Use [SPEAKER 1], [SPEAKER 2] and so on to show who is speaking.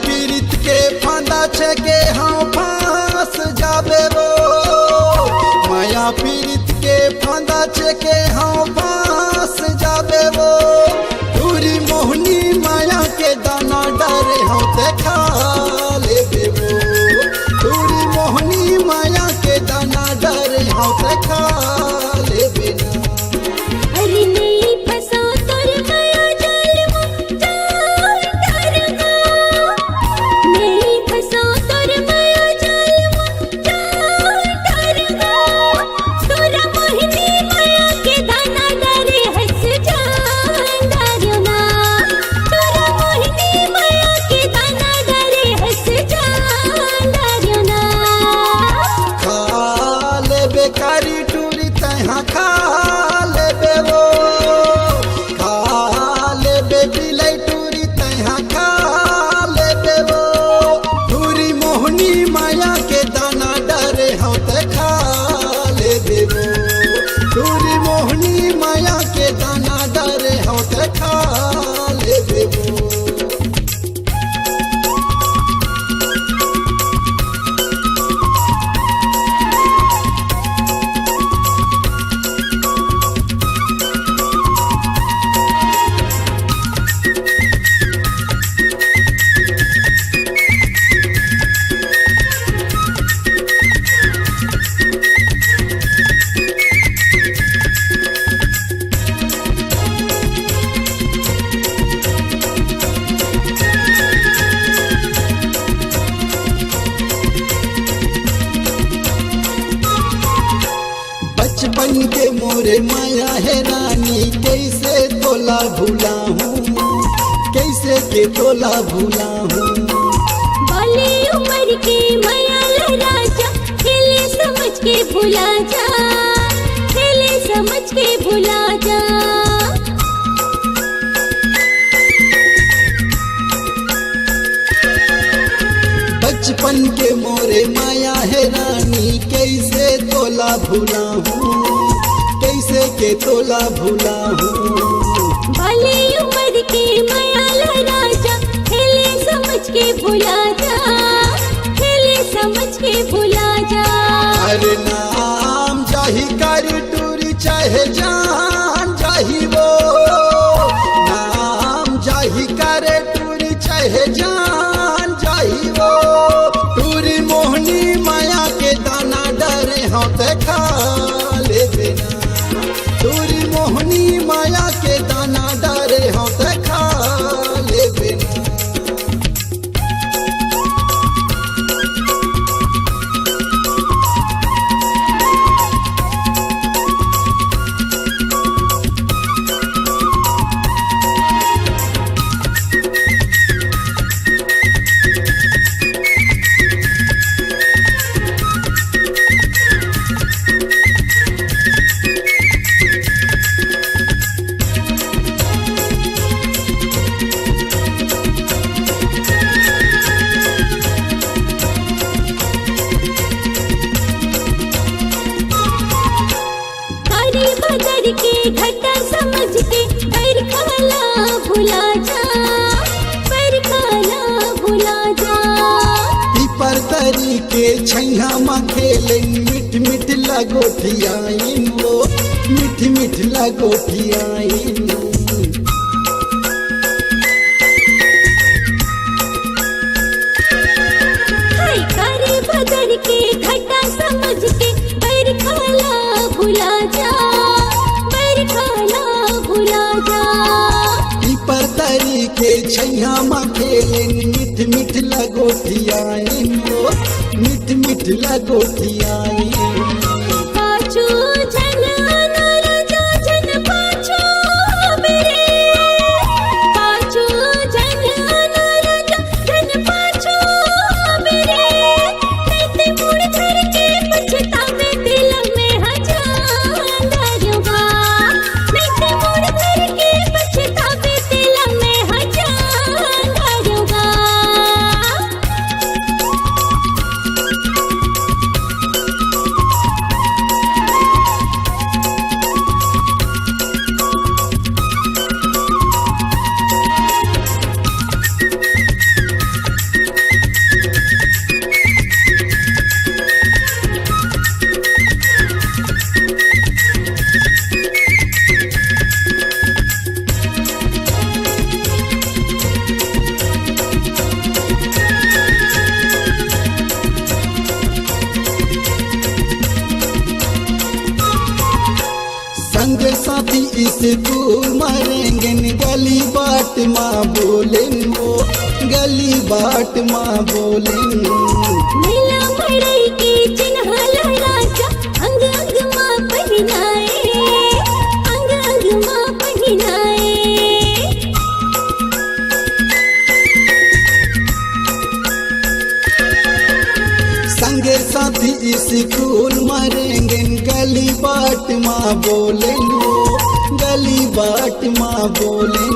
[SPEAKER 1] पीड़ित के फांदा छके हाँ फांस जाबे वो माया पीड़ित के फांदा छके हाँ फांस जाबे वो पूरी मोहनी माया के दाना डरे हाँ देखा लेबे वो पूरी मोहनी माया के दाना डरे हाँ देखा लेबे ना।
[SPEAKER 2] अरे नहीं फंसा तोर माया जाल में जान डरगा नहीं फंसा तोर माया जाल में जान डरगा तोरा मोहिनी माया के दाना डरे हंस जान डरना तोरा मोहिनी माया के दाना डरे हंस जान डरना।
[SPEAKER 1] खा लेबे कारी टूरी तहाँ खा लेबे वो खा लेबे बिलाई टूरी तहाँ खा लेबे वो टूरी मोहनी माया के दाना डरे हाँ ते खा लेबे वो टूरी मोहनी माया के दाना डरे हाँ ते खा लेबे वो। बचपन के मोरे माया है रानी कैसे तोला भूला हूँ कैसे के तोला भूला हूँ।
[SPEAKER 2] बाली उम्र के माया राजा खेले समझ के भुला जा खेले समझ के भुला जा।
[SPEAKER 1] बचपन के मोरे माया है रानी कैसे तोला भूला हूँ कैसे के तोला भूला हूँ।
[SPEAKER 2] बाली उम्र के माया राजा खेले समझ के भुला जा खेले समझ के भुला जा।
[SPEAKER 1] अरे नाम जाही कर टूरी चाहे जान जाही वो नाम जाही कर टूरी चाहे जान जाही वो टूरी मोहनी माया के दाना डरे हाँ ते खा लेबे ना टूरी मोहनी माया के दाना डरे हाँ ते खा लेबे ना।
[SPEAKER 2] बदर के घटा समझ के पर खाला भुला जा पर खाला भुला जा।
[SPEAKER 1] पीपर तरी के छैया में खेले मिठ मिठ लगोठियाइन वो मिठ मिठ लगोठियाइन।
[SPEAKER 2] हाय करे बदर के घटा समझ के पर खाला भुला जा पर खाला भुला जा।
[SPEAKER 1] पीपर तरी के छैया में खेले मिठ मिठ लगोठियाइन वो मिठ मिठ लगोठियाइन।
[SPEAKER 2] पाछू झलना राजा झन पाछू मेरे पाछू झलना राजा झन पाछू मेरे नहीं मुड़ कर के पछतावे दिल में हजार डरूंगा नहीं मुड़ कर के पछतावे दिल में हजार डरूंगा।
[SPEAKER 1] स्कूल मरेंगे गली बाट माँ बोलें वो गली बाट माँ बोलें।
[SPEAKER 2] मैला मड़ई के चिन्हाला राजा अंग अंग माँ पहनाए, अंग अंग माँ पहनाए।
[SPEAKER 1] संगे साथी स्कूल मरेंगे गली बाट माँ बोलें वो गली बाट माँ बोलें।